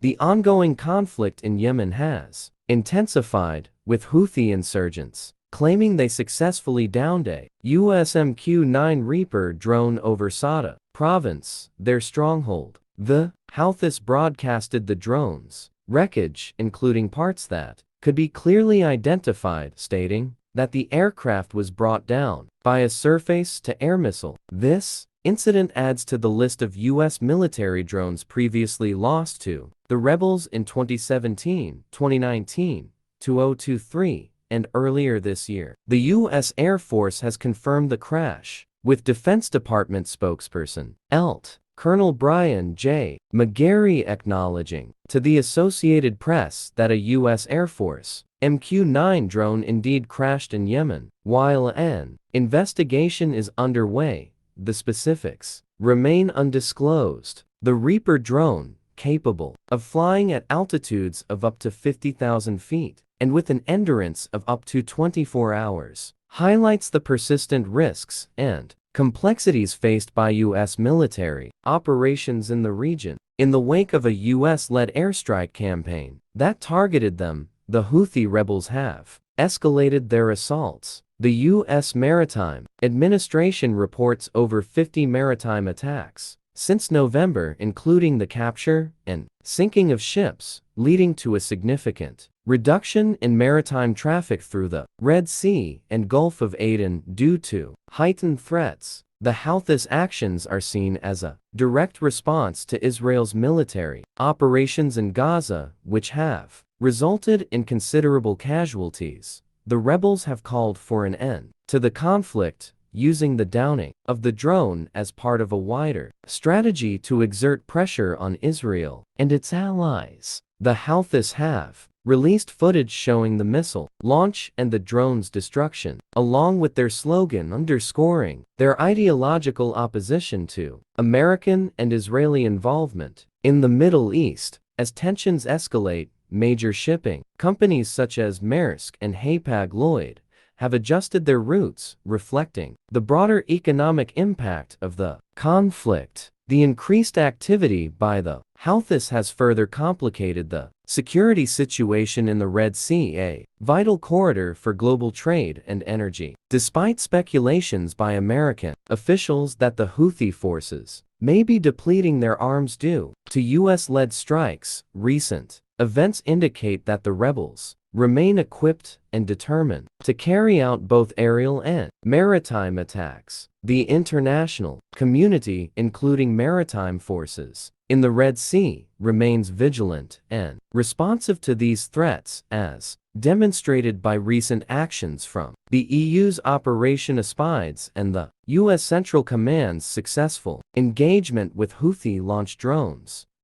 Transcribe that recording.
The ongoing conflict in Yemen has intensified, with Houthi insurgents claiming they successfully downed a US MQ-9 Reaper drone over Saada Province, their stronghold. The HOUTHIS broadcasted the drone's wreckage, including parts that could be clearly identified, stating that the aircraft was brought down by a surface-to-air missile. This incident adds to the list of U.S. military drones previously lost to the rebels in 2017, 2019, 2023, and earlier this year. The U.S. Air Force has confirmed the crash, with Defense Department spokesperson, Colonel Brian J. McGarry acknowledging to the Associated Press that a U.S. Air Force MQ-9 drone indeed crashed in Yemen. While an investigation is underway, the specifics remain undisclosed. The Reaper drone, capable of flying at altitudes of up to 50,000 feet and with an endurance of up to 24 hours, highlights the persistent risks and complexities faced by U.S. military operations in the region. In the wake of a U.S.-led airstrike campaign that targeted them, the Houthi rebels have escalated their assaults. The U.S. Maritime Administration reports over 50 maritime attacks since November, including the capture and sinking of ships, leading to a significant reduction in maritime traffic through the Red Sea and Gulf of Aden due to heightened threats. The HOUTHIS actions are seen as a direct response to Israel's military operations in Gaza, which have resulted in considerable casualties. The rebels have called for an end to the conflict, using the downing of the drone as part of a wider strategy to exert pressure on Israel and its allies. The HOUTHIS have released footage showing the missile launch and the drone's destruction, along with their slogan underscoring their ideological opposition to American and Israeli involvement in the Middle East. As tensions escalate, major shipping companies such as Maersk and Hapag-Lloyd have adjusted their routes, reflecting the broader economic impact of the conflict. The increased activity by the HOUTHIS has further complicated the security situation in the Red Sea, a vital corridor for global trade and energy. Despite speculations by American officials that the Houthi forces may be depleting their arms due to U.S.-led strikes, recent events indicate that the rebels remain equipped and determined to carry out both aerial and maritime attacks. The international community, including maritime forces in the Red Sea, remains vigilant and responsive to these threats, as demonstrated by recent actions from the EU's Operation Aspides and the U.S. Central Command's successful engagement with Houthi-launched drones.